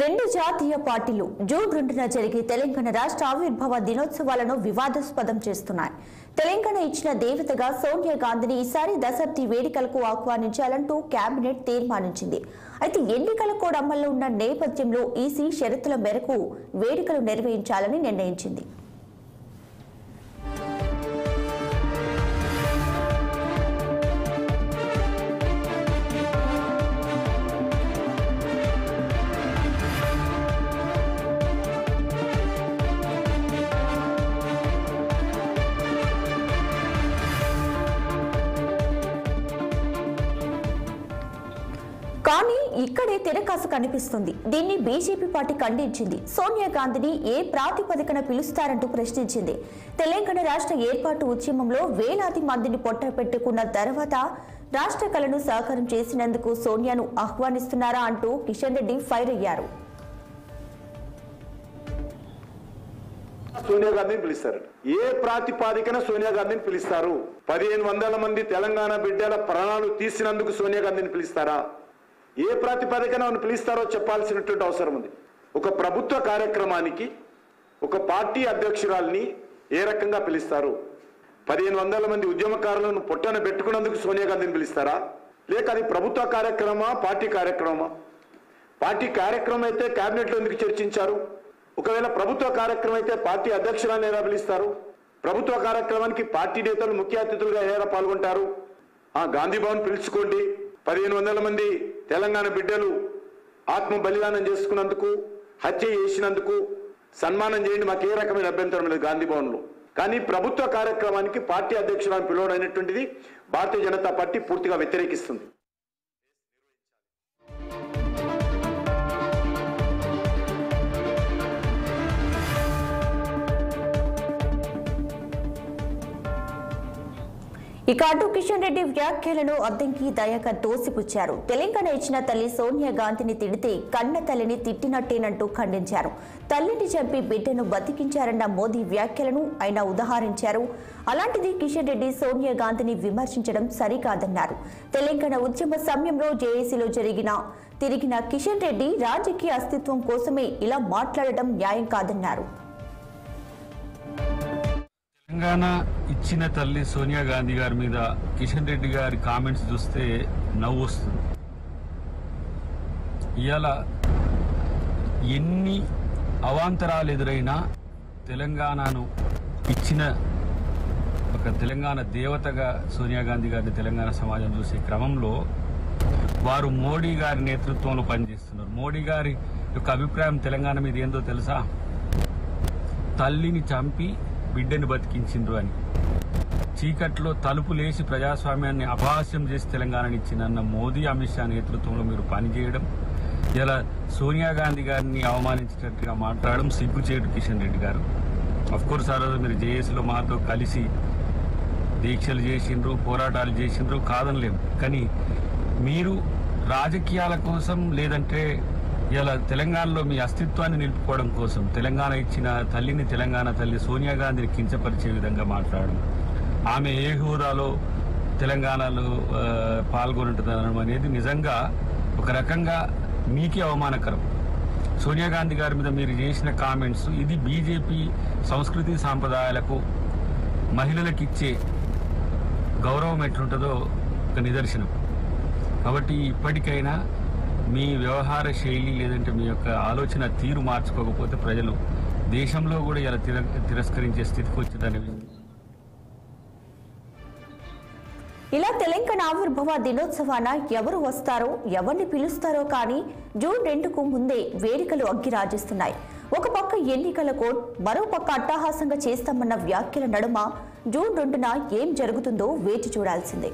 రెండు జాతీయ పార్టీలు జూన్ 2న జరిగే తెలంగాణ రాష్ట్ర ఆవిర్భావ దినోత్సవాలను వివాదాస్పదం చేస్తున్నాయి. తెలంగాణ ఇచ్చిన దేవతగా సోనియా గాంధీని ఈసారి దశాబ్ది వేడుకలకు ఆహ్వానించాలంటూ కేబినెట్ తీర్మానించింది. అయితే ఎన్నికల కోడ్ అమల్లో ఉన్న నేపథ్యంలో ఈసీ షరతుల మేరకు వేడుకలు నిర్వహించాలని నిర్ణయించింది. కానీ ఇక్కడే తిరకాసు కనిపిస్తుంది. దీన్ని బీజేపీ పార్టీ ఖండించింది. సోనియా గాంధీని ఏ ప్రాతిపదికన పిలుస్తారంటూ ప్రశ్నించింది. తెలంగాణ రాష్ట్ర ఏర్పాటు ఉద్యమంలో వేలాది మందిని పొట్టపెట్టుకున్న తర్వాత రాష్ట్ర కళను సాకారం చేసినందుకు సోనియాను ఆహ్వానిస్తున్నారా అంటూ కిషన్ రెడ్డి ఫైర్ అయ్యారు. సోనియా గాంధీని పిలుస్తారు. ఏ ప్రాతిపాదికన సోనియా గాంధీని పిలుస్తారు? 1500 మంది తెలంగాణ బిడ్డల ప్రాణాలు తీసినందుకు సోనియా గాంధీని పిలుస్తారా? ఏ ప్రాతిపదికన పిలుస్తారో చెప్పాల్సినటువంటి అవసరం ఉంది. ఒక ప్రభుత్వ కార్యక్రమానికి ఒక పార్టీ అధ్యక్షురాల్ని ఏ రకంగా పిలుస్తారు? 1500 మంది ఉద్యమకారులను పొట్టన పెట్టుకున్నందుకు సోనియా గాంధీని పిలుస్తారా? లేక అది ప్రభుత్వ కార్యక్రమా, పార్టీ కార్యక్రమా? పార్టీ కార్యక్రమం అయితే కేబినెట్లో ఎందుకు చర్చించారు? ఒకవేళ ప్రభుత్వ కార్యక్రమం అయితే పార్టీ అధ్యక్షురాలను ఎలా పిలుస్తారు? ప్రభుత్వ కార్యక్రమానికి పార్టీ నేతలు ముఖ్య అతిథులుగా ఎలా పాల్గొంటారు? గాంధీ భవన్ పిలుచుకోండి, 1500 మంది తెలంగాణ బిడ్డలు ఆత్మ బలిదానం చేసుకున్నందుకు, హత్య చేసినందుకు సన్మానం చేయండి, మాకు ఏ రకమైన అభ్యంతరం లేదు గాంధీ భవన్లో. కానీ ప్రభుత్వ కార్యక్రమానికి పార్టీ అధ్యక్షురాలను పిలవడం అనేటువంటిది భారతీయ జనతా పార్టీ పూర్తిగా వ్యతిరేకిస్తుంది. ఇక అటు కిషన్ రెడ్డి వ్యాఖ్యలను అద్దంకి దయాకర్ తోసిపుచ్చారు. తెలంగాణ ఇచ్చిన తల్లి సోనియా గాంధీని తిడితే కన్న తల్లిని తిట్టినట్టేనంటూ ఖండించారు. తల్లిని చంపి బిడ్డను బతికించారన్న మోదీ వ్యాఖ్యలను ఆయన ఉదాహరించారు. అలాంటిది కిషన్ రెడ్డి సోనియా గాంధీని విమర్శించడం సరికాదన్నారు. తెలంగాణ ఉద్యమ సమయంలో జేఏసీలో తిరిగిన కిషన్ రెడ్డి రాజకీయ అస్తిత్వం కోసమే ఇలా మాట్లాడడం న్యాయం కాదన్నారు. తెలంగాణ ఇచ్చిన తల్లి సోనియా గాంధీ గారి మీద కిషన్ రెడ్డి గారి కామెంట్స్ చూస్తే నవ్వు వస్తుంది. ఇవాళ ఎన్ని అవాంతరాలు ఎదురైనా తెలంగాణను ఇచ్చిన ఒక తెలంగాణ దేవతగా సోనియా గాంధీ గారిని తెలంగాణ సమాజం చూసే క్రమంలో వారు మోడీ గారి నేతృత్వంలో పనిచేస్తున్నారు. మోడీ గారి యొక్క అభిప్రాయం తెలంగాణ మీద ఏందో తెలుసా? తల్లిని చంపి బిడ్డని బతికించిండ్రు అని. చీకట్లో తలుపులేసి ప్రజాస్వామ్యాన్ని అపహాస్యం చేసి తెలంగాణని ఇచ్చిందన్న మోదీ, అమిత్ షా నేతృత్వంలో మీరు పనిచేయడం, ఇలా సోనియా గాంధీ గారిని అవమానించేటట్టుగా మాట్లాడడం సిగ్గుచేటు కిషన్ రెడ్డి గారు. అఫ్కోర్స్ ఆ రోజు మీరు జేఏసీలో మాతో కలిసి దీక్షలు చేసిండ్రు, పోరాటాలు చేసిండ్రు, కాదనలేము. కానీ మీరు రాజకీయాల కోసం, లేదంటే ఇలా తెలంగాణలో మీ అస్తిత్వాన్ని నిలుపుకోవడం కోసం తెలంగాణ ఇచ్చిన తల్లిని, తెలంగాణ తల్లి సోనియా గాంధీని కించపరిచే విధంగా మాట్లాడడం, ఆమె ఏ హోదాలో తెలంగాణలో పాల్గొంటుందనడం అనేది నిజంగా ఒక రకంగా మీకే అవమానకరం. సోనియా గాంధీ గారి మీద మీరు చేసిన కామెంట్స్, ఇది బీజేపీ సంస్కృతి సాంప్రదాయాలకు, మహిళలకు ఇచ్చే గౌరవం ఎట్లుంటుందో ఒక నిదర్శనం. కాబట్టి ఇప్పటికైనా మీ వ్యవహార శైలి, లేదంటే మీ యొక్క ఆలోచన తీరు మార్చుకోకపోతే ప్రజలు దేశంలో కూడా ఇలా తిరస్కరించే స్థితికి వచ్చిందని. ఇలా తెలంగాణ ఆవిర్భావ దినోత్సవాన ఎవరు వస్తారో, ఎవరిని పిలుస్తారో కానీ జూన్ 2కు ముందే వేడుకలు అగ్గి రాజేస్తున్నాయి. ఒక పక్క ఎన్నికల కోడ్, మరో పక్క అట్టహాసంగా చేస్తామన్న వ్యాఖ్యల నడుమ జూన్ 2న ఏం జరుగుతుందో వేచి చూడాల్సిందే.